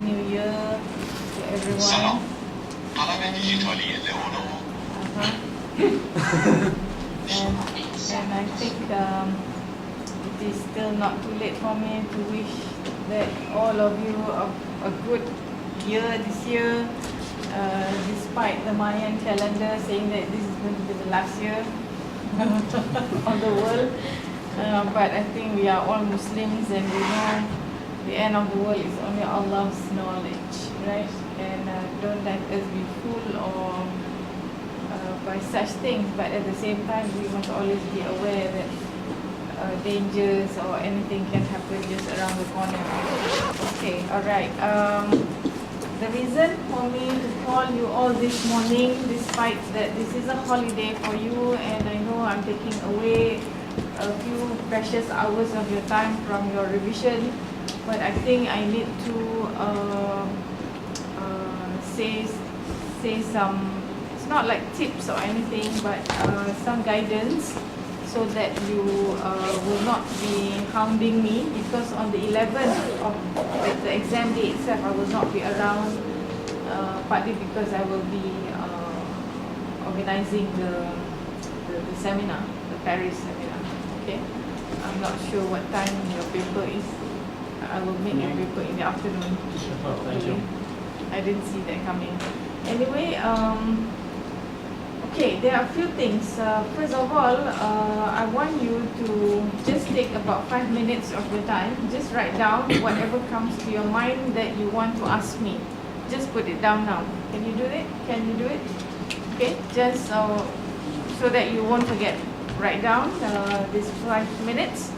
New Year to everyone. And I think it is still not too late for me to wish that all of you a good year this year, despite the Mayan calendar saying that this is going to be the last year of the world. But I think we are all Muslims and we know the end of the world is only Allah's knowledge, right? And don't let us be fooled or by such things, but at the same time we must always be aware that dangers or anything can happen just around the corner. Okay, alright. The reason for me to call you all this morning, despite that this is a holiday for you and I know I'm taking away a few precious hours of your time from your revision, but I think I need to say some, it's not like tips or anything, but some guidance so that you will not be hounding me, because on the 11th of the exam day itself I will not be around, partly because I will be organizing the seminar, the Paris seminar. Okay, I'm not sure what time your paper is. I will make your paper in the afternoon. Okay. I didn't see that coming. Anyway, okay, there are a few things. First of all, I want you to just take about 5 minutes of your time. Just write down whatever comes to your mind that you want to ask me. Just put it down now. Can you do it? Can you do it? Okay, just so that you won't forget. Write down these 5 minutes.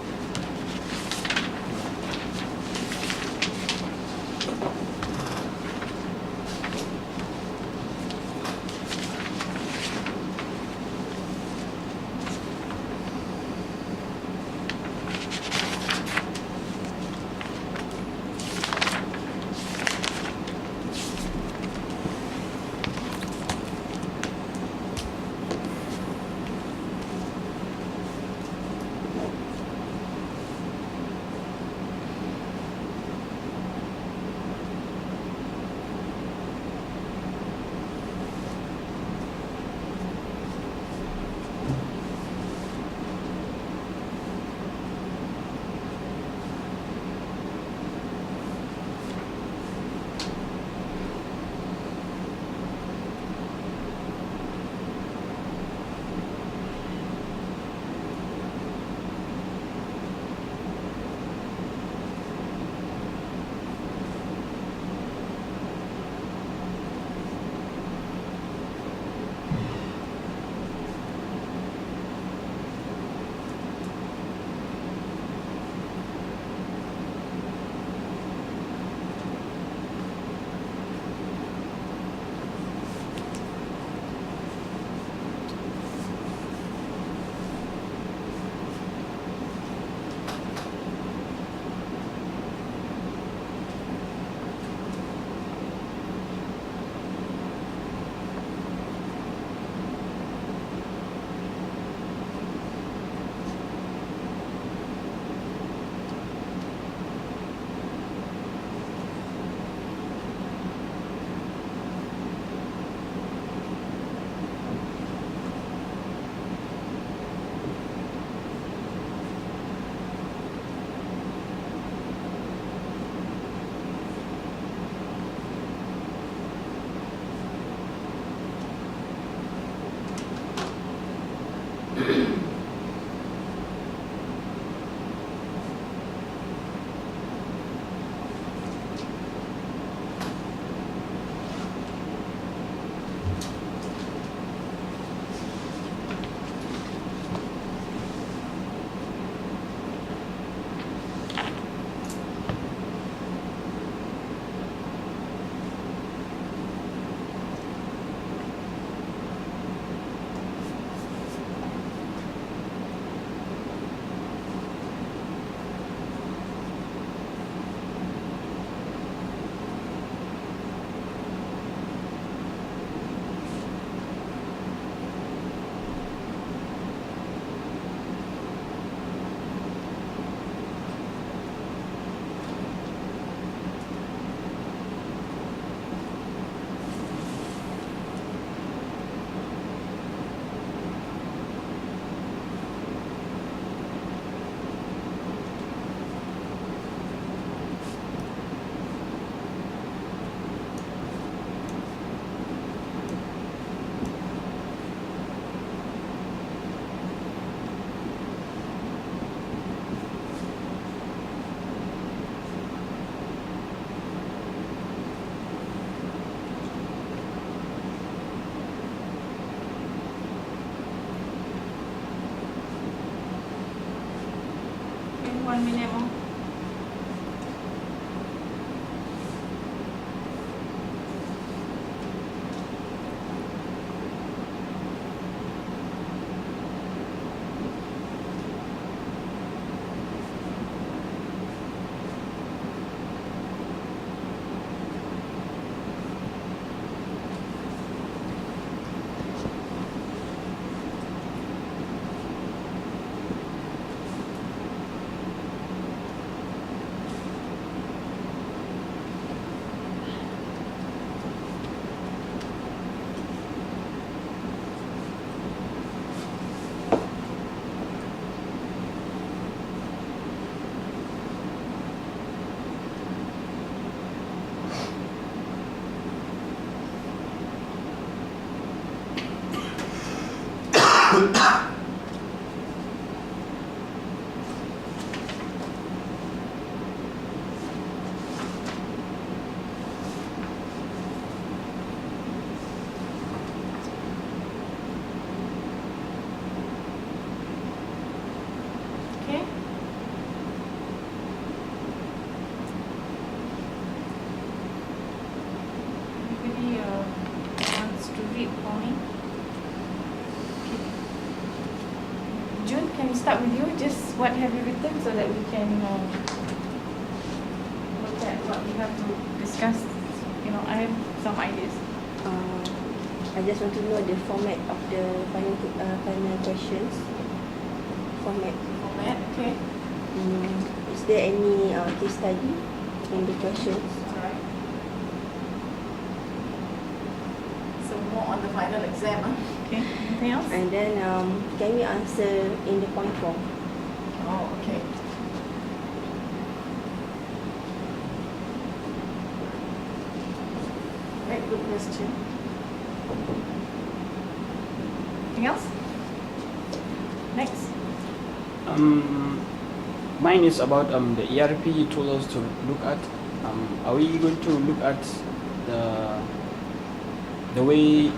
1 minute more. Okay. Anybody wants to read for me? June, can we start with you? Just what have you written so that we can look at what we have to discuss. You know, I have some ideas. I just want to know the format of the final questions. Format. Okay. Is there any case study in the questions? Alright. So more on the final exam, huh? Okay. Anything else? And then can we answer in the point form? Oh, okay. Very good question. Anything else? Next. Mine is about the ERP you told us to look at. Are we going to look at the way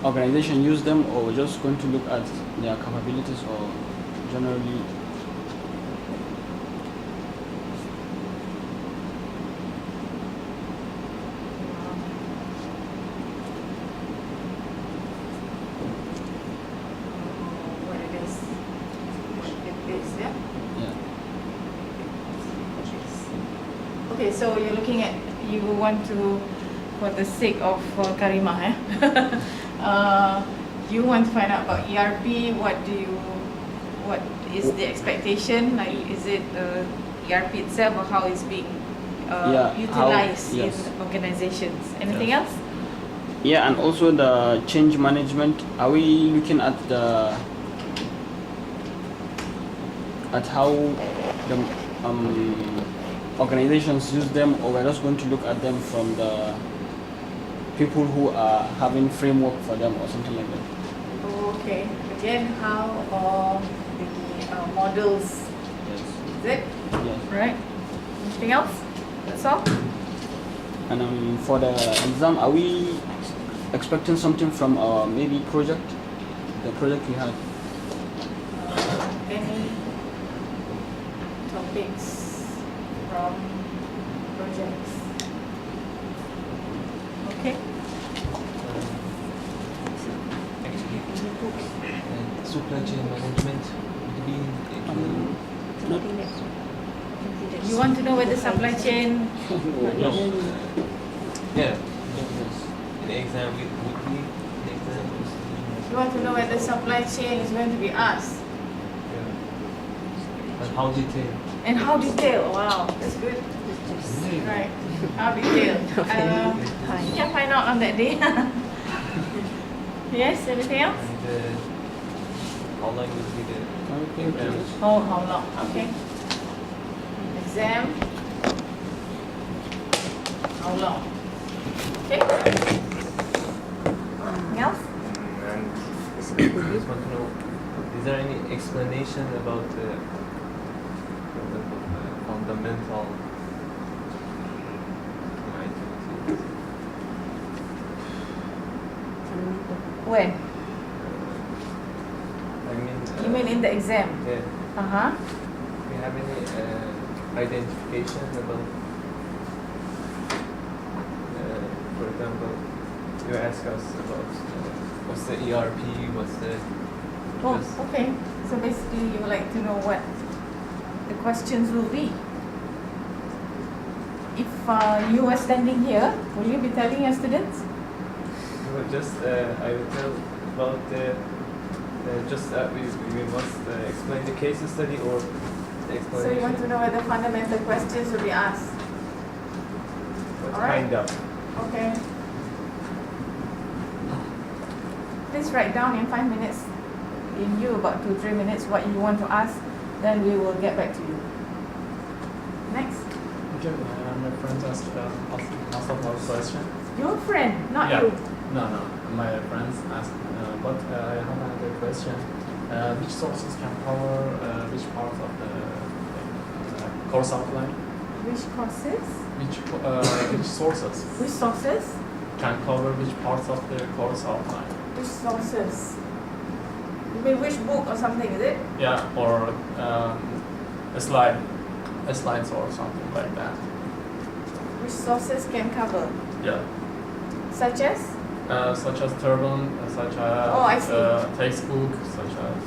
organization use them, or just going to look at their capabilities, or generally? What it is. What it is, yeah? Yeah. Okay, so you're looking at, you want to, for the sake of Karimah, you want to find out about ERP. What is the expectation? Like, is it ERP itself, or how it's being utilized in organizations? Anything else? Yeah, and also the change management. Are we looking at how the organizations use them, or we're just going to look at them from the people who are having framework for them, or something like that? Okay. Again, how the models, Yes. is it? Yes. Right. Anything else? That's all? And for the exam, are we expecting something from our maybe project, the project we had? Any topics from projects? Okay. Supply chain management would be Something that's You want to know whether supply chain? no. Yeah. In the exam would be the exam. You want to know whether supply chain is going to be asked? Yeah. And how detailed? And how detailed? Wow, that's good. Right. How detailed? You can find out on that day. Yes. Anything else? And how long would be the exam? Oh, how long? Okay. Exam. How long? Okay. Anything else? And I just want to know, is there any explanation about the fundamental activities? When? I mean, You mean in the exam? yeah. Uh-huh. Yeah. have any identification about, for example, you ask us about what's the ERP, what's the... Oh, Yes. okay. So basically, you would like to know what the questions will be. If you were standing here, will you be telling your students? Well, just I will tell about the we must explain the case study or the explanation. So you want to know what the fundamental questions will be asked? What all right. kind of? Okay. Please write down in 5 minutes, in you about 2-3 minutes, what you want to ask. Then we will get back to you. Next. Okay, my friend asked a question. Your friend, not Yeah. you. No, my friends asked, but I have another question. Which sources can cover which part of the course outline? Which courses? Which sources Which sources? can cover which parts of the course outline? Which sources? You mean which book or something, is it? Yeah, or slides or something like that. Which sources can cover? Yeah. Such as? Such as Turban, such as Oh, I see. textbook, such as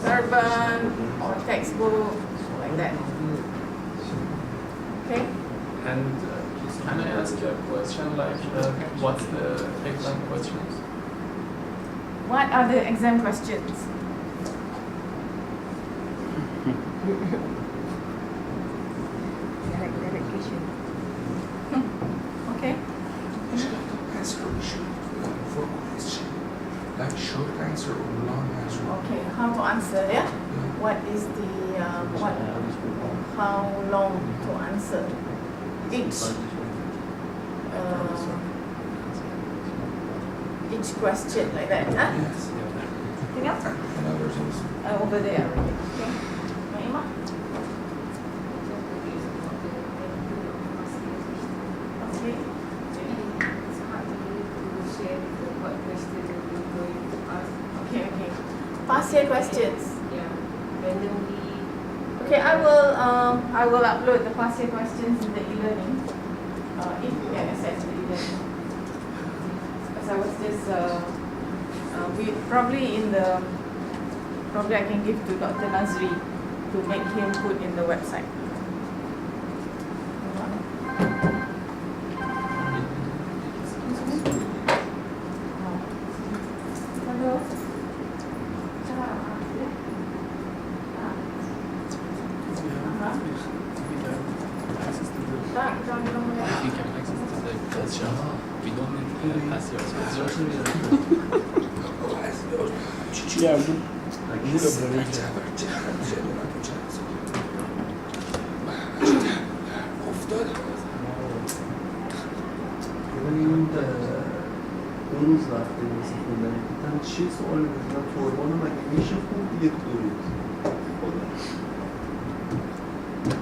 Urban or textbook, like that. Okay? And can I ask you a question like what's the exam questions? What are the exam questions? Direct question. Okay? Answer or short question. Like short answer or long answer. Okay, how to answer, yeah? What is the, how long to answer each question like that, huh? Yes. Anything else? And others also. Over there already, okay? Naima? Okay. It's hard for me to share what questions we're going to ask. Okay, okay. Past year questions. Yeah, randomly. Okay, I will upload the past year questions in the e-learning. If you can access the e-learning. Because I was just we probably I can give to Dr. Nazri to make him put in the website. Hello. If we can access to the question, we don't need to pass your question. Yeah, اون وقتی واسه خوندن دیدم چی سوال می‌کنم تربان مگه میشه خوند یک درود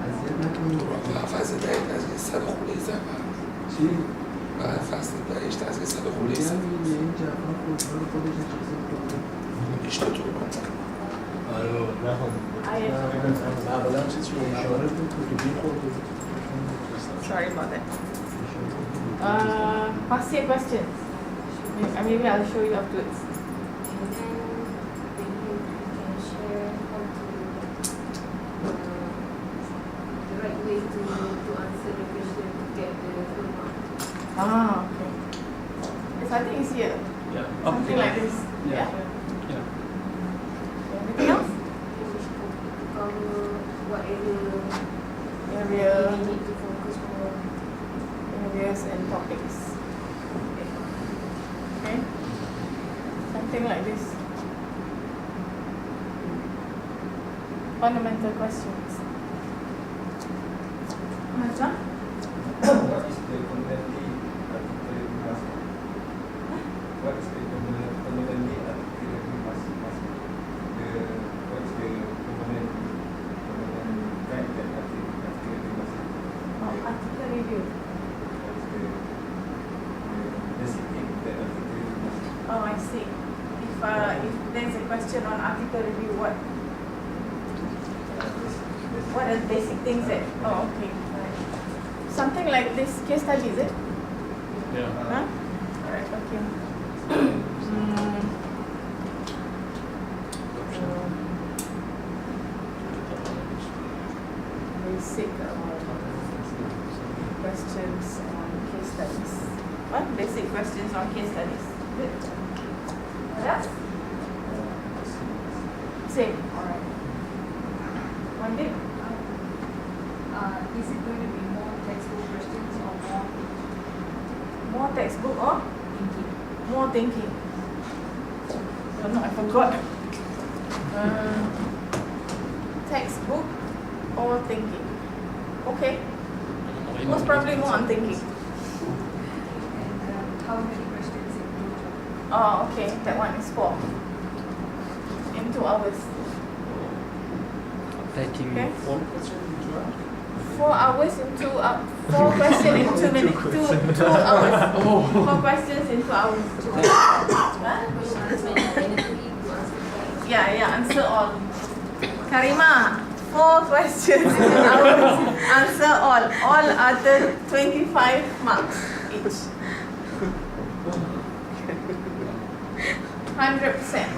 اذیت نکنید فصل دقیق از یه صد خوله زبر چی؟ بعد فصل دقیقش از یه صد خوله میگم زبر این جوان خودکار خودش نشسته خونده اشتا تربان آره بابا نه معمولا چیز شده اشاره بود کتبی خورده Sorry about that. Past year questions. Maybe I'll show you afterwards. And then maybe you can share how to the right way to answer the question to get the full mark. Okay. Yes, I think it's here. Yeah. Something like this. Yeah. Yeah. Yeah. Anything else? Which to cover what area Area, we need to focus on. areas and topics. Okay. Something like this. Fundamental questions. Macam? What is the fundamentally articulate must? What is the fundamentally articulate must? What is the component fact that articulate must? Article review. What is the basic thing that articulate must? Oh, I see. If there's a question on article review, what? What are the basic things that? Oh, okay. Right. Something like this case study, is it? Yeah. Huh? Alright. Okay. Basic questions on case studies. What? Basic questions on case studies. Good. What else? Same. Alright. One day. Is it going to be more textbook questions or more More textbook or thinking? more thinking? Oh no, I forgot. Textbook or thinking? Okay. Most probably more on thinking. And how many questions in total? Oh, okay. That one is 4. In 2 hours. 30 Okay. minutes. 4 questions in 2 hours? 4 hours in 2 4 questions in 2 minutes. 2 hours. 4 questions in 2 hours. Huh? Yeah, answer all. Karima, 4 questions in 2 hours. Answer all. All other 25 marks each. 100%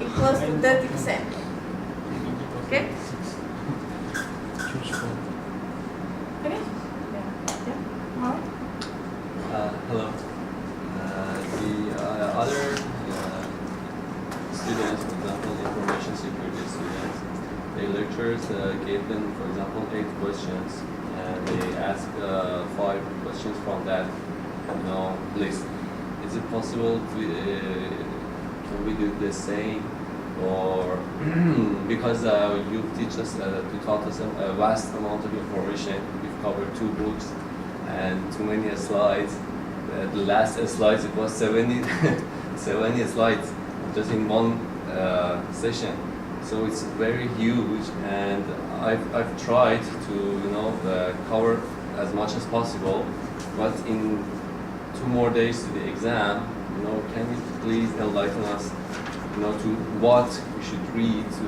equals to 30%. Okay? Finish? Yeah. More? Hello. The other students, for example, information security students, the lecturers gave them, for example, 8 questions, and they asked 5 questions from that, list. Is it possible to can we do the same, or because you teach us, you taught us a vast amount of information. We've covered 2 books and too many slides. The last slides, it was 70, 70 slides just in one session. So it's very huge, and I've tried to cover as much as possible, but in 2 more days to the exam, can you please enlighten us, to what we should read to,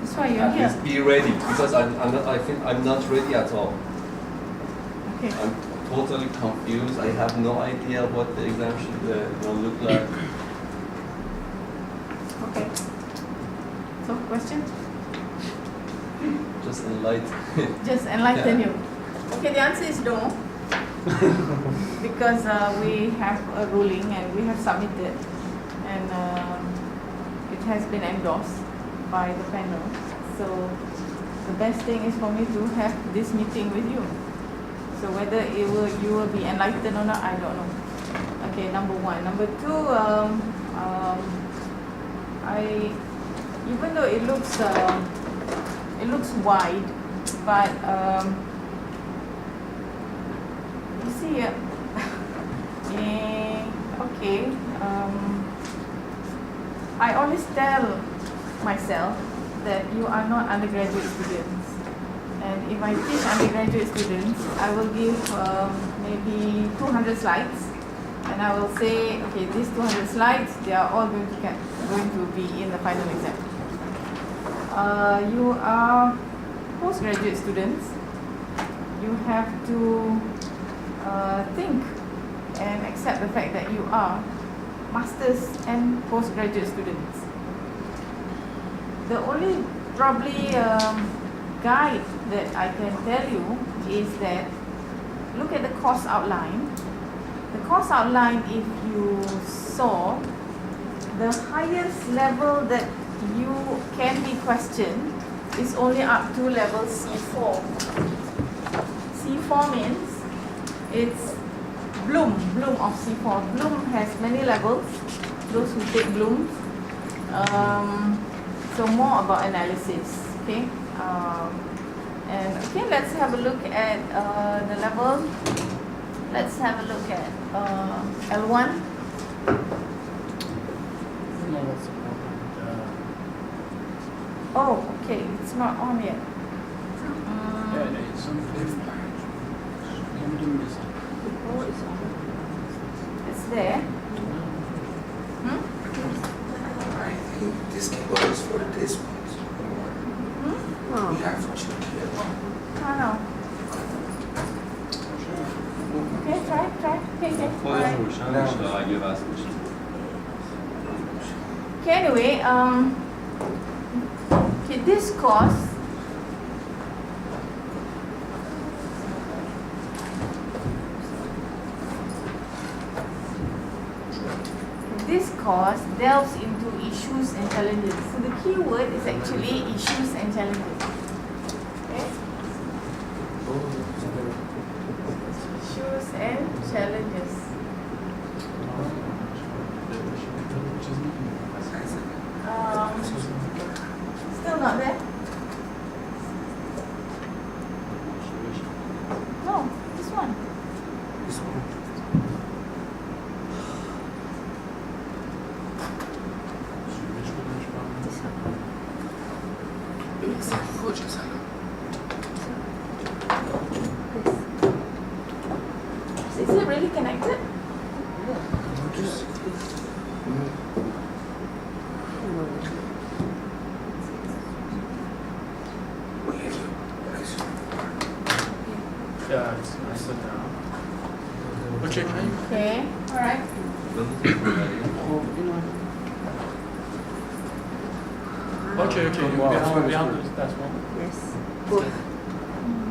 That's why you're at here. least be ready, because I think I'm not ready at all. Okay. I'm totally confused. I have no idea what the exam should look like. Okay. So, question? Just enlighten. Just enlighten Yeah. you. Okay, the answer is no. Because we have a ruling and we have submitted, and it has been endorsed by the panel. So the best thing is for me to have this meeting with you. So whether you will be enlightened or not, I don't know. Okay, number 1. Number 2, even though it looks wide, but you see, okay. I always tell myself that you are not undergraduate students, and if I teach undergraduate students, I will give maybe 200 slides, and I will say, okay, these 200 slides, they are all going to be in the final exam. You are postgraduate students. You have to think and accept the fact that you are masters and postgraduate students. The only probably guide that I can tell you is that look at the course outline. The course outline, if you saw, the highest level that you can be questioned is only up to level C4. C4 means it's Bloom of C4. Bloom has many levels, those who take Bloom. So more about analysis, okay? And okay, let's have a look at the level. Let's have a look at L1. No, what's the problem? Oh, okay, it's not on yet. It's on Oh, it's on. It's there. Hmm? I think this cable is for this one. Hmm? try. Okay. For Alright. information, which I give us which. Okay, anyway, okay, this course delves into issues and challenges. So the key word is actually issues and challenges. Okay? Issues and challenges. Still not there? No, this one. This one. Is it really connected? Yeah, it's nicer now. Okay, Okay, alright. Okay. Wow. We have that one. Yes. Both.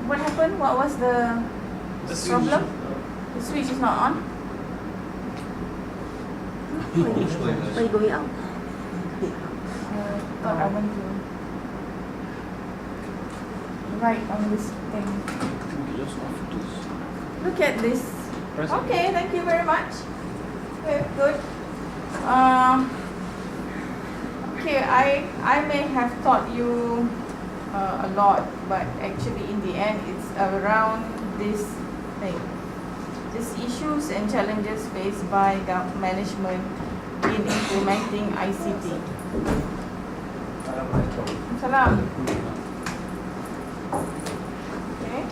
What happened? What was the problem? The switch is not on. Why you going out? Thought I want to write on this thing. Just off this. Look at this. Press it. Okay, thank you very much. Okay, good. Okay, I may have taught you a lot, but actually in the end it's around this thing. These issues and challenges faced by management in implementing ICT. Salam. Okay.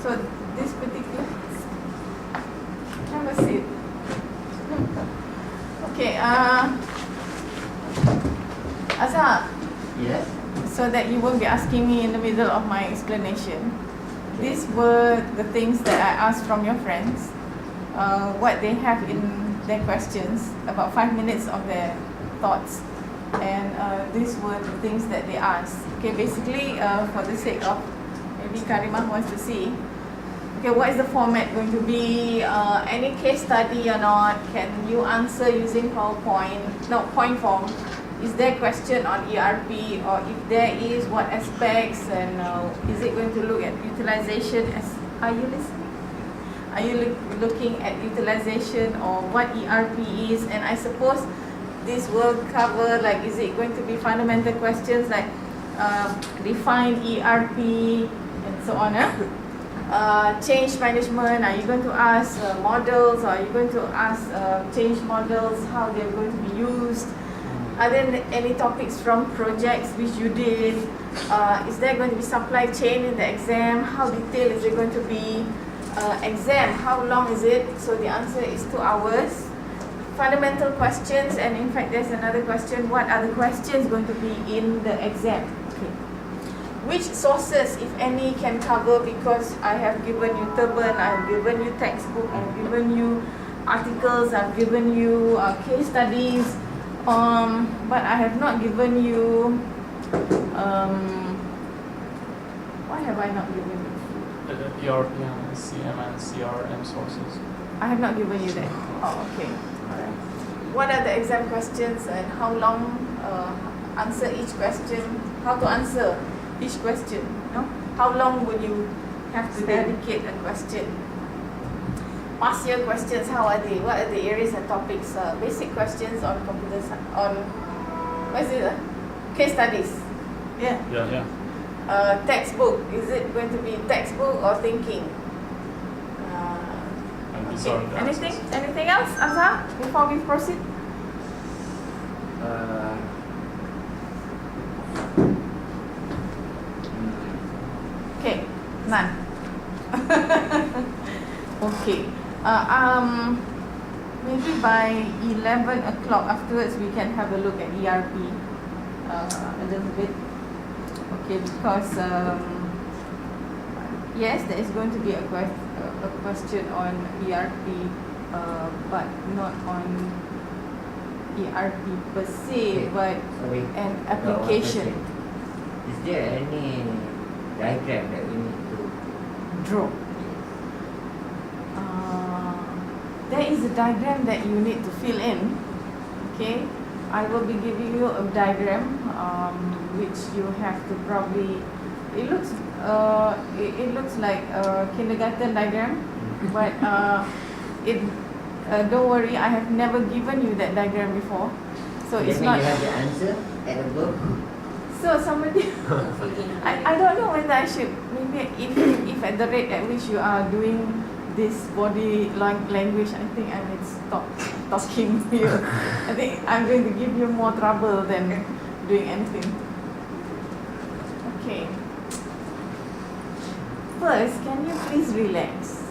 So this particular. Have a seat. Okay. Azhar. Yes. So that you won't be asking me in the middle of my explanation. These were the things that I asked from your friends. What they have in their questions, about 5 minutes of their thoughts, and these were the things that they asked. Okay, basically, for the sake of maybe Karimah wants to see. Okay, what is the format going to be? Any case study or not? Can you answer using PowerPoint? No, point form. Is there a question on ERP, or if there is, what aspects, and is it going to look at utilization? Are you listening? Are you looking at utilization or what ERP is? And I suppose this will cover, like, is it going to be fundamental questions like define ERP and so on? Change management, are you going to ask models? Are you going to ask change models, how they're going to be used? Are there any topics from projects which you did? Is there going to be supply chain in the exam? How detailed is it going to be? Exam, how long is it? So the answer is 2 hours. Fundamental questions, and in fact there's another question, what are the questions going to be in the exam? Okay. Which sources, if any, can cover, because I have given you Turban, I have given you textbook, I have given you articles, I have given you case studies, but I have not given you, what have I not given you? ERP and CM and CRM sources. I have not given you that. Oh, okay. Alright. What are the exam questions and how long answer each question? How to answer each question? No? How long would you have to dedicate a question? Past year questions, how are they? What are the areas and topics? Basic questions on computer on what is it? Case studies. Yeah. Yeah. Textbook. Is it going to be textbook or thinking? And these are the Anything? answers. Anything else, Azhar, before we proceed? Okay, none. Okay. Maybe by 11 o'clock afterwards we can have a look at ERP a little bit. Okay, because Yes, there is going to be a question on ERP, but not on ERP per se, but Sorry. an Got one application. question. Is there any diagram that we need to Draw. There is a diagram that you need to fill in. Okay, I will be giving you a diagram, which you have to probably. It looks like a kindergarten diagram, but don't worry, I have never given you that diagram before, so it's That not. means you have the answer at the book? So somebody, I don't know whether I should, maybe if at the rate at which you are doing this body language, I think I will stop talking to you. I think I'm going to give you more trouble than doing anything. Okay. First, can you please relax?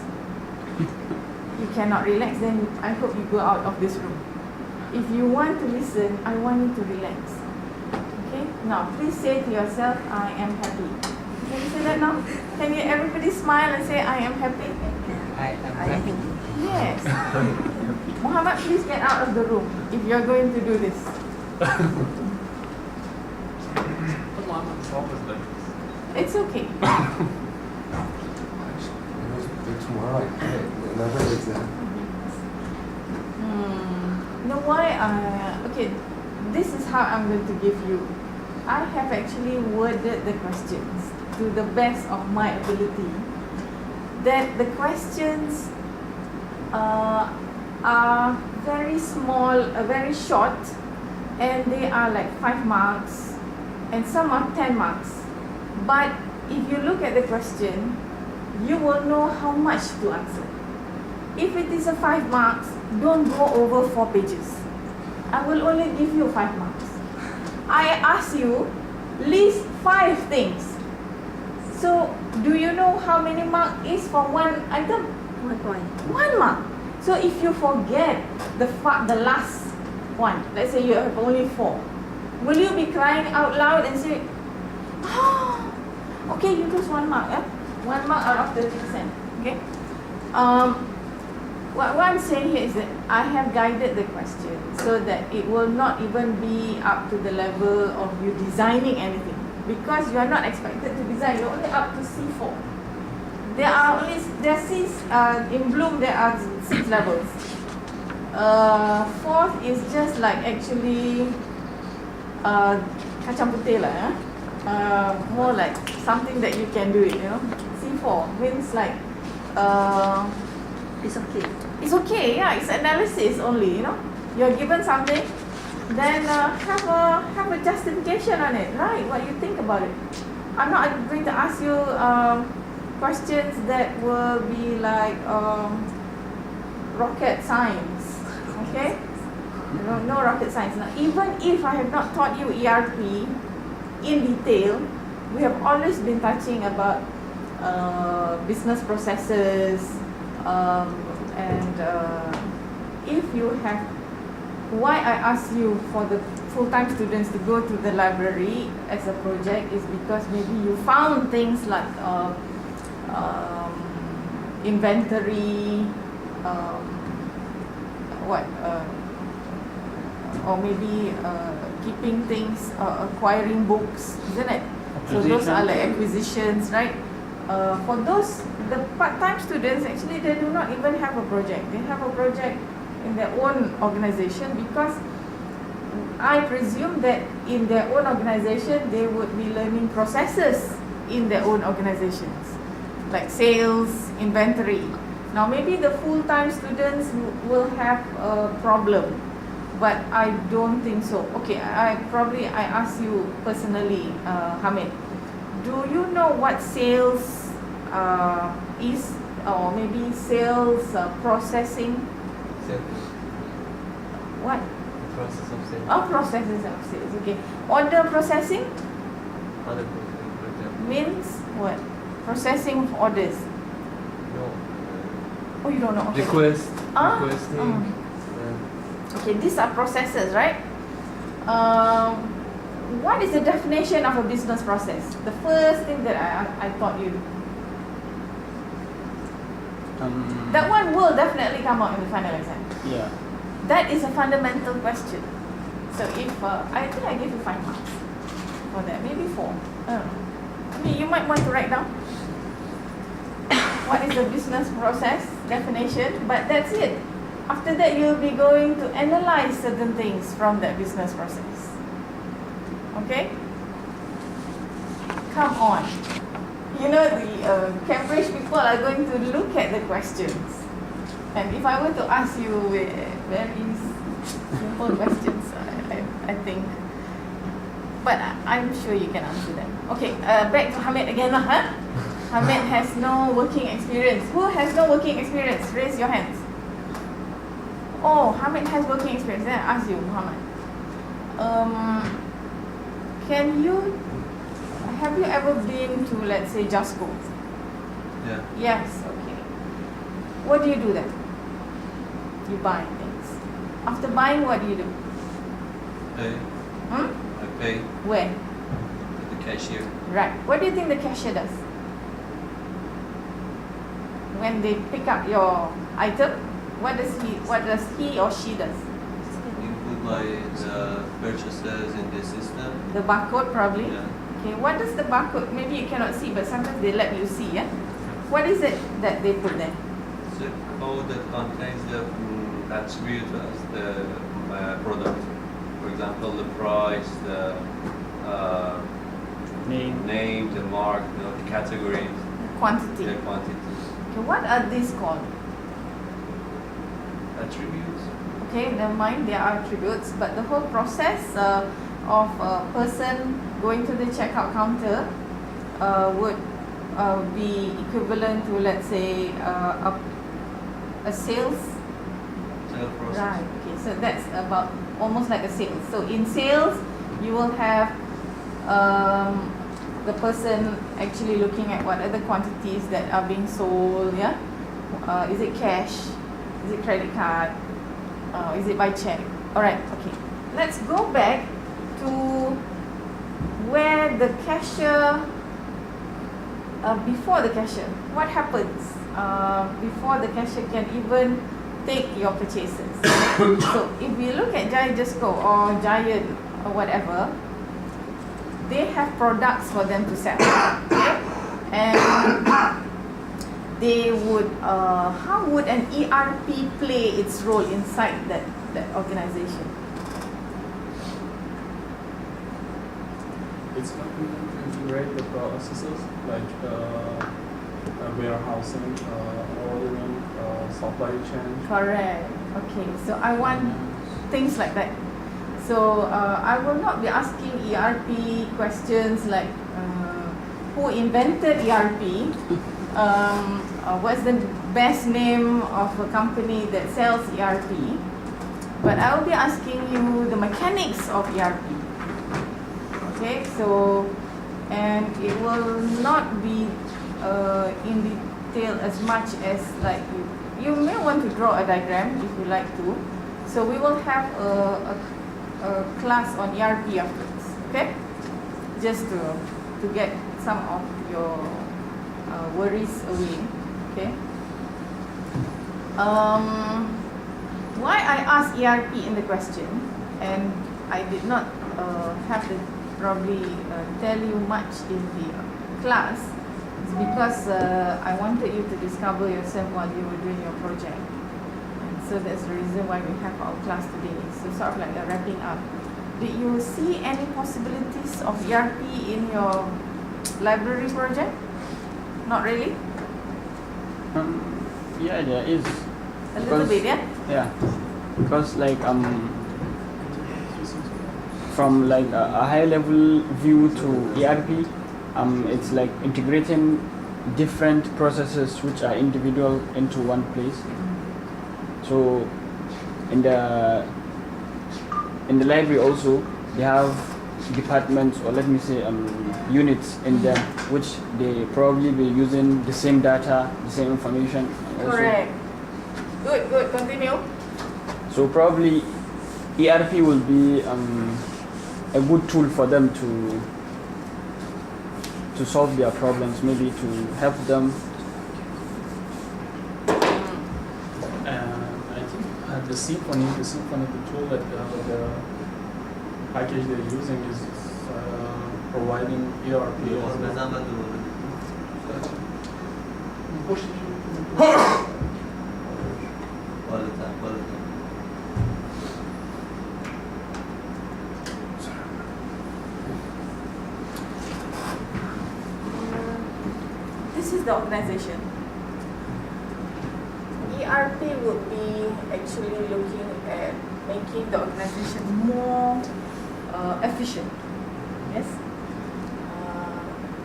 You cannot relax, then I hope you go out of this room. If you want to listen, I want you to relax. Okay? Now, please say to yourself, I am happy. Can you say that now? Can you everybody smile and say, I am happy? I am happy. Yes. Muhammad, please get out of the room if you're going to do this. Muhammad's always like this. It's okay. Tomorrow I quit. It never is that. You know why? Okay, this is how I'm going to give you. I have actually worded the questions to the best of my ability. That the questions are very small, very short, and they are like 5 marks, and some are 10 marks. But if you look at the question, you will know how much to answer. If it is a 5 marks, don't go over 4 pages. I will only give you 5 marks. I ask you, list 5 things. So, do you know how many marks is for one item? 1 point. 1 mark. So, if you forget the last one, let's say you have only 4, will you be crying out loud and say, oh, okay, you lose 1 mark, yeah? 1 mark out of 30%. Okay? What I'm saying here is that I have guided the question so that it will not even be up to the level of you designing anything, because you are not expected to design. You're only up to C4. There are in Bloom there are 6 levels. 4th is just like actually kacang putih lah, more like something that you can do it, you know. C4 means like It's okay. it's okay, yeah, it's analysis only, you know. You're given something, then have a justification on it, right? What you think about it. I'm not going to ask you questions that will be like rocket science, okay? No rocket science. Now, even if I have not taught you ERP in detail, we have always been touching about business processes, and if you have, why I ask you for the full-time students to go to the library as a project is because maybe you found things like inventory, or maybe keeping things, acquiring books, isn't it? So those are like acquisitions, right? For those, the part-time students, actually they do not even have a project. They have a project in their own organization, because I presume that in their own organization they would be learning processes in their own organizations, like sales, inventory. Now maybe the full-time students will have a problem, but I don't think so. Okay, I ask you personally, Hamid, do you know what sales is, or maybe sales processing? What? The process of sales. Oh, processes of sales. Okay. Order processing Other process, for example. means what? Processing of orders. No. Oh, you don't know. Okay. Requesting. Okay, these are processes, right? What is the definition of a business process? The first thing that I taught you. That one will definitely come out in the final exam. Yeah. That is a fundamental question. So if I think I give you 5 marks for that, maybe 4. I don't know. I mean, you might want to write down what is the business process definition, but that's it. After that, you'll be going to analyze certain things from that business process. Okay? Come on. You know, the Cambridge people are going to look at the questions. And if I were to ask you very simple questions, I think, but I'm sure you can answer them. Okay, back to Hamid again. Hamid has no working experience. Who has no working experience? Raise your hands. Oh, Hamid has working experience. Then I ask you, Muhammad. Have you ever been to, let's say, Just Go? Yeah. Yes, okay. What do you do then? You buy things. After buying, what do you do? Pay. Hmm? I pay Where? the cashier. Right. What do you think the cashier does? When they pick up your item, what does he or she does? Input the purchases in the system. The barcode probably. Yeah. Okay, what does the barcode, maybe you cannot see, but sometimes they let you see, yeah? What is it that they put there? It's a code that contains the attribute as the product. For example, the price, the name, the mark, the category, Quantity. the quantity. Okay, what are these called? Attributes. Okay, never mind, they are attributes, but the whole process of a person going to the checkout counter would be equivalent to, let's say, a sales. Sale process. Right, okay, so that's about almost like a sales. So in sales, you will have the person actually looking at what are the quantities that are being sold, yeah? Is it cash? Is it credit card? Is it by check? Alright, okay. Let's go back to where the cashier, before the cashier, what happens before the cashier can even take your purchases? So if we look at Giant Just Go or Giant or whatever, they have products for them to sell, okay? And they would, how would an ERP play its role inside that organization? It's going to integrate the processes like warehousing, ordering, supply chain. Correct. Okay, so I want things like that. So I will not be asking ERP questions like who invented ERP, what's the best name of a company that sells ERP, but I will be asking you the mechanics of ERP. Okay, so, and it will not be in detail as much as like you may want to draw a diagram if you like to. So we will have a class on ERP afterwards, okay? Just to get some of your worries away, okay? Why I asked ERP in the question, and I did not have to probably tell you much in the class, is because I wanted you to discover yourself while you were doing your project. And so that's the reason why we have our class today. So sort of like a wrapping up. Did you see any possibilities of ERP in your library project? Not really? Yeah, there is. A little bit, yeah? Yeah, because like from like a high level view to ERP, it's like integrating different processes which are individual into one place. So in the library also they have departments, or let me say units in them, which they probably be using the same data, the same information. Also. Correct. Good, continue. So probably ERP will be a good tool for them to solve their problems, maybe to help them Symphony, the tool that the package they're using is providing ERP as well. All the time. This is the organization. ERP would be actually looking at making the organization more efficient. Yes.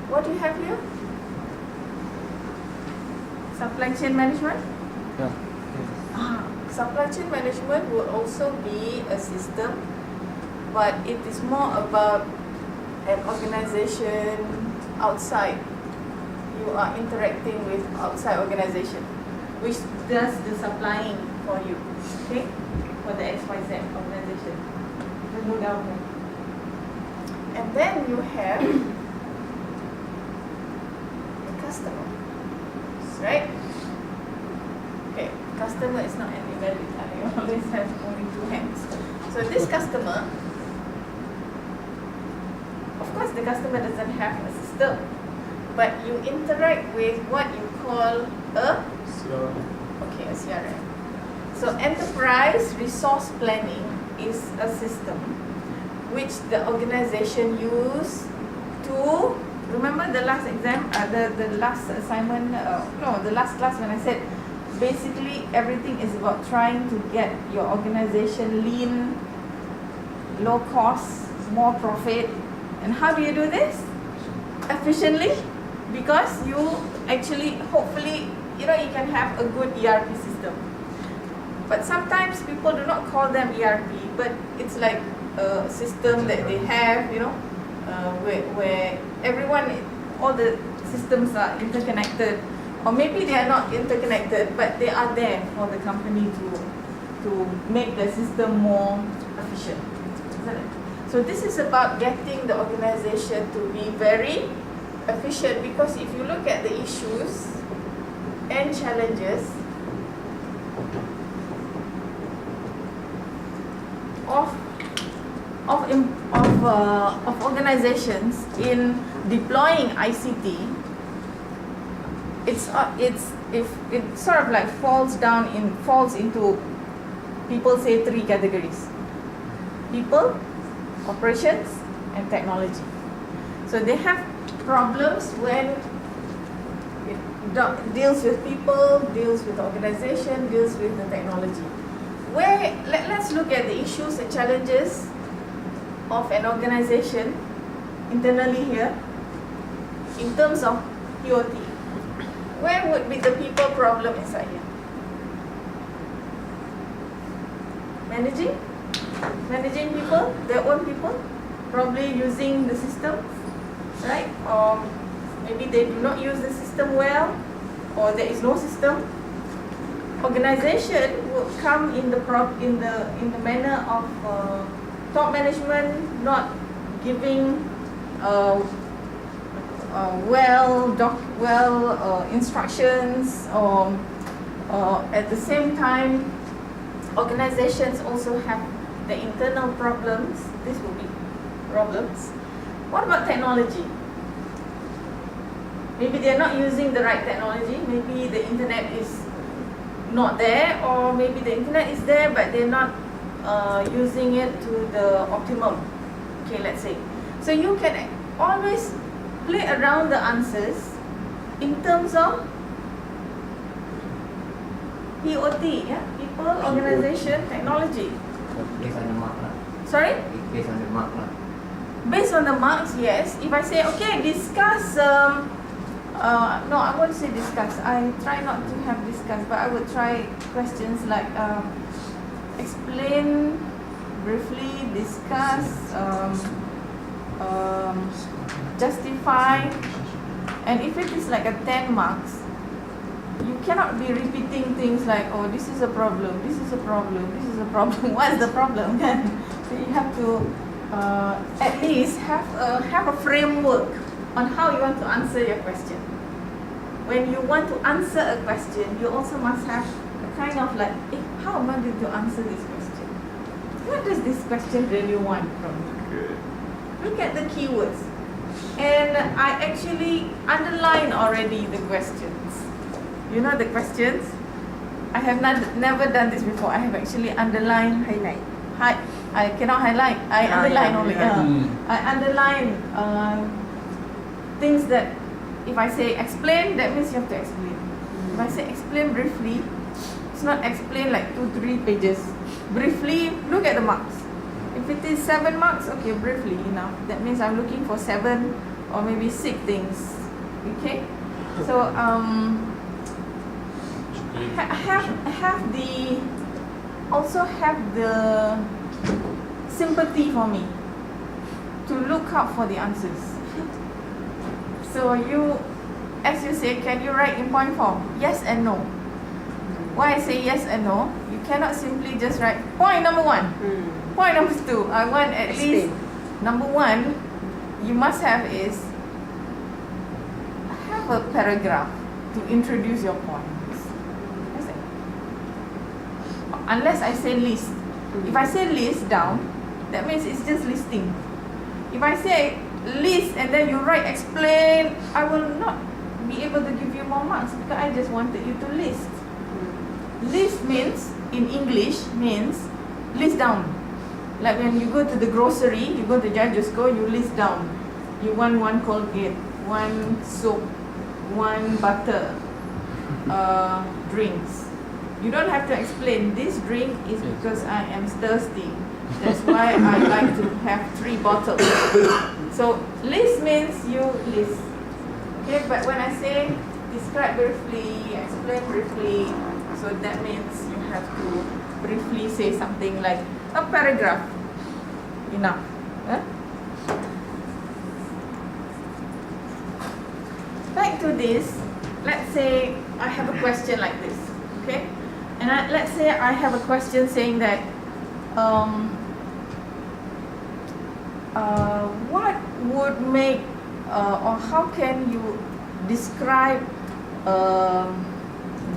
What do you have here? Supply chain management. Yeah. Supply chain management would also be a system, but it is more about an organization outside. You are interacting with outside organization, which does the supplying for you, okay, for the XYZ organization. No doubt. And then you have the customer, right? Okay, customer is not an invalid. I always have only two hands. So this customer, of course, the customer doesn't have a system, but you interact with what you call a CRM. Okay, a CRM. So enterprise resource planning is a system which the organization use to, remember the last exam, the last assignment, the last class when I said basically everything is about trying to get your organization lean, low cost, more profit. And how do you do this? Efficiently, because you actually, hopefully, you can have a good ERP system. But sometimes people do not call them ERP, but it's like a system that they have, where everyone, all the systems are interconnected, or maybe they are not interconnected, but they are there for the company to make the system more efficient, isn't it? So this is about getting the organization to be very efficient, because if you look at the issues and challenges of organizations in deploying ICT, it sort of like falls into, people say, three categories: people, operations, and technology. So they have problems when it deals with people, deals with organization, deals with the technology. Let's look at the issues and challenges of an organization internally here in terms of POT. Where would be the people problem inside here? Managing people, their own people, probably using the system, right? Or maybe they do not use the system well, or there is no system. Organization will come in the manner of top management not giving instructions, or at the same time, organizations also have the internal problems. This will be problems. What about technology? Maybe they're not using the right technology. Maybe the internet is not there, or maybe the internet is there but they're not using it to the optimum. Okay, let's say. So you can always play around the answers in terms of POT, yeah? People, organization, technology. Based on the mark lah. Sorry? It's based on the mark lah. Based on the marks, yes. If I say, okay, discuss, no, I won't say discuss. I try not to have discuss, but I would try questions like explain briefly, discuss, justify. And if it is like a 10 marks, you cannot be repeating things like, oh, this is a problem, this is a problem, this is a problem. What is the problem? So you have to at least have a framework on how you want to answer your question. When you want to answer a question, you also must have a kind of like, how am I going to answer this question? What does this question really want from me? Good. Look at the keywords. And I actually underline already the questions. You know the questions? I have never done this before. I have actually underlined. Highlight. I cannot highlight. I underline only. I underline things that if I say explain, that means you have to explain. If I say explain briefly, it's not explain like 2-3 pages. Briefly, look at the marks. If it is 7 marks, okay, briefly enough. That means I'm looking for 7 or maybe 6 things. Okay? So have the sympathy for me to look out for the answers. So you, as you say, can you write in point form? Yes and no. Why I say yes and no? You cannot simply just write point number 1. Point number 2. I want at least number 1. You must have is have a paragraph to introduce your points. Unless I say list. If I say list down, that means it's just listing. If I say list and then you write explain, I will not be able to give you more marks because I just wanted you to list. List means, in English, means list down. Like when you go to the grocery, you go to Jajusko, you list down. You want 1 Colgate, 1 soap, 1 butter, drinks. You don't have to explain, this drink is because I am thirsty. That's why I like to have 3 bottles. So list means you list. Okay, but when I say describe briefly, explain briefly, so that means you have to briefly say something like a paragraph. Enough. Back to this, let's say I have a question like this. Okay? And let's say I have a question saying that what would make or how can you describe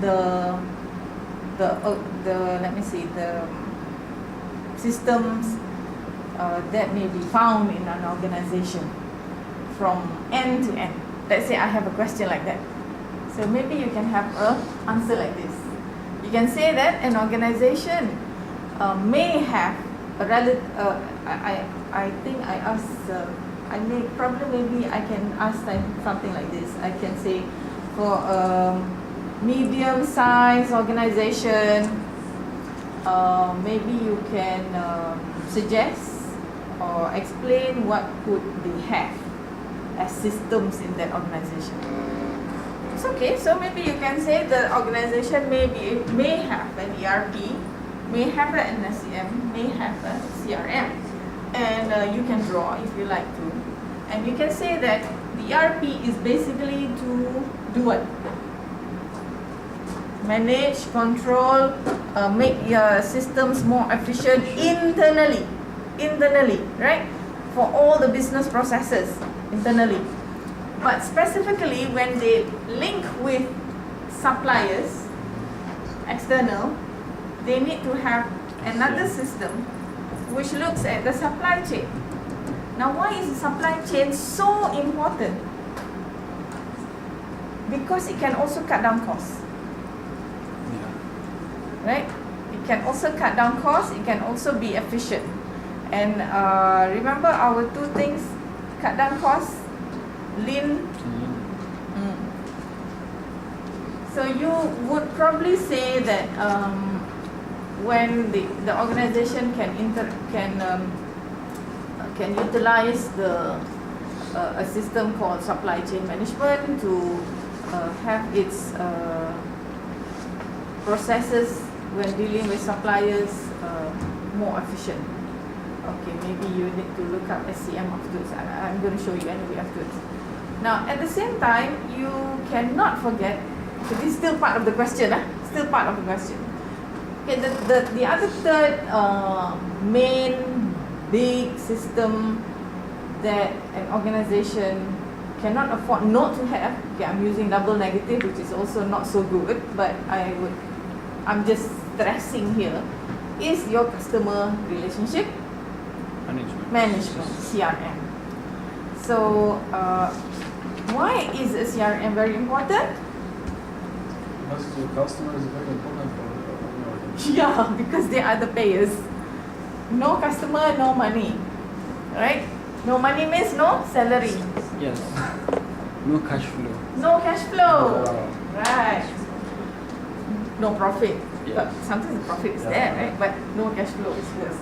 the let me see, the systems that may be found in an organization from end to end. Let's say I have a question like that. So maybe you can have an answer like this. You can say that an organization may have a relative. I think I asked. Maybe I can ask something like this. I can say for a medium-sized organization, maybe you can suggest or explain what could they have as systems in that organization. It's okay. So maybe you can say the organization may have an ERP, may have an MCM, may have a CRM, and you can draw if you like to, and you can say that the ERP is basically to do what? Manage, control, make your systems more efficient internally, right? For all the business processes internally. But specifically when they link with suppliers, external, they need to have another system which looks at the supply chain. Now why is the supply chain so important? Because it can also cut down costs. Right? It can also cut down costs, it can also be efficient. And remember our 2 things, cut down costs, lean. So you would probably say that when the organization can utilize a system called supply chain management to have its processes when dealing with suppliers more efficient. Okay, maybe you need to look up SCM afterwards. I'm going to show you anyway afterwards. Now, at the same time, you cannot forget, so this is still part of the question, still part of the question. Okay, the other third main big system that an organization cannot afford not to have, okay, I'm using double negative, which is also not so good, but I would I'm just stressing here, is your customer relationship management, CRM. So, why is a CRM very important? Because the customer is very important for your organization. Yeah, because they are the payers. No customer, no money. Right? No money means no salary. Yes. No cash flow. No cash flow. Yeah. Right. No profit. Yeah. But sometimes the profit is Yeah. there, right? But no cash flow is first.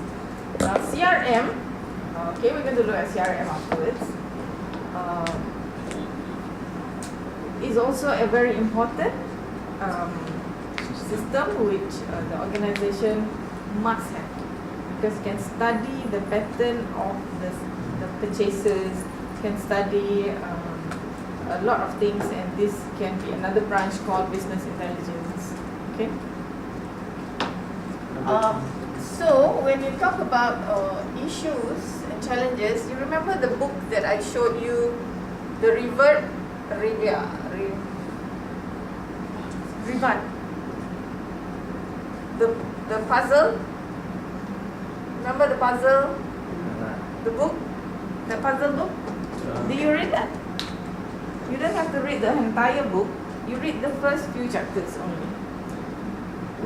Now CRM, okay, we're going to look at CRM afterwards. Is also a very important system which the organization must have, because you can study the pattern of the purchases, can study a lot of things, and this can be another branch called business intelligence. Okay. So when you talk about issues and challenges, you remember the book that I showed you, the Revert. The puzzle. Remember the puzzle? The book? The puzzle book? Do you read that? You don't have to read the entire book. You read the first few chapters only.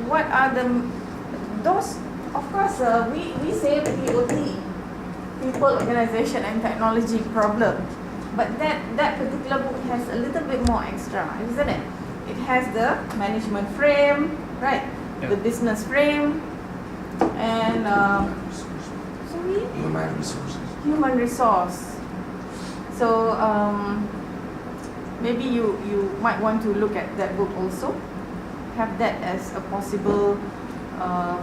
What are those? Of course, we say the POT, people, organization, and technology problem. But that particular book has a little bit more extra, isn't it? It has the management frame, right? Yeah. The business frame, and sorry, Human resources. human resource. So maybe you might want to look at that book also. Have that as a possible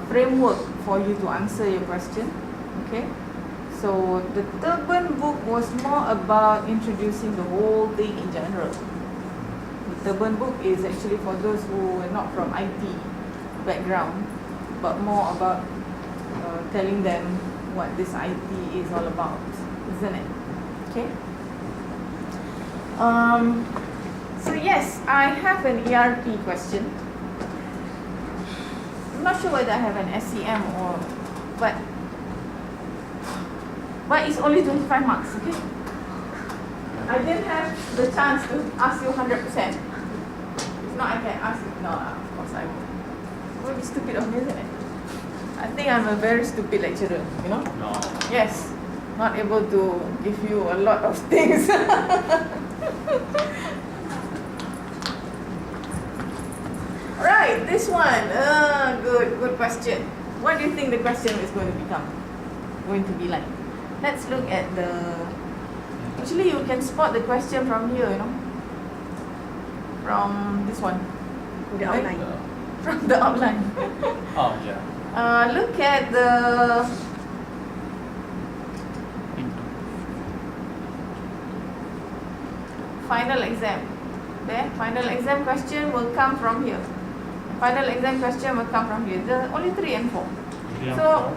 framework for you to answer your question. Okay. So the Turban book was more about introducing the whole thing in general. The Turban book is actually for those who are not from IT background, but more about telling them what this IT is all about, isn't it? Okay. So yes, I have an ERP question. I'm not sure whether I have an SCM but it's only 25 marks, okay? I didn't have the chance to ask you 100%. If not, I can ask you. No, of course I won't. It would be stupid of me, isn't it? I think I'm a very stupid lecturer, you know? No. Yes, not able to give you a lot of things. Right, this one. Good question. What do you think the question is going to be like? Let's look at the. Actually, you can spot the question from here, you know. From this one. The Right? outline. From the outline. Oh yeah. Look at the. Final exam. There, final exam question will come from here. Final exam question will come from here. There are only 3 and 4. So,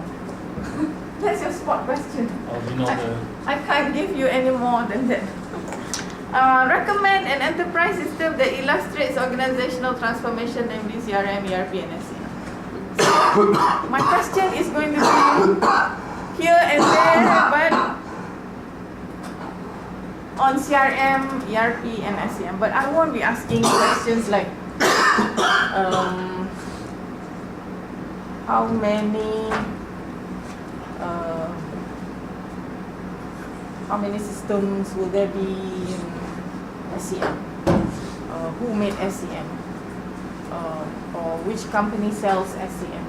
that's your spot question. Oh, we know the. I can't give you any more than that. Recommend an enterprise system that illustrates organizational transformation, namely CRM, ERP, and SCM. My question is going to be here and there, but on CRM, ERP, and SCM. But I won't be asking questions like how many systems will there be in SCM? Who made SCM? Or which company sells SCM?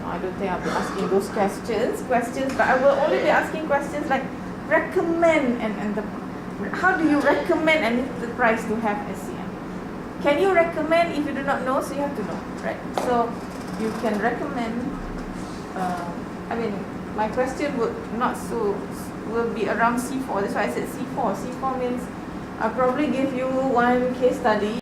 I don't think I'll be asking those questions, but I will only be asking questions like recommend an enterprise. How do you recommend an enterprise to have SCM? Can you recommend if you do not know? So you have to know, right? So you can recommend. My question will be around C4. That's why I said C4. C4 means I'll probably give you one case study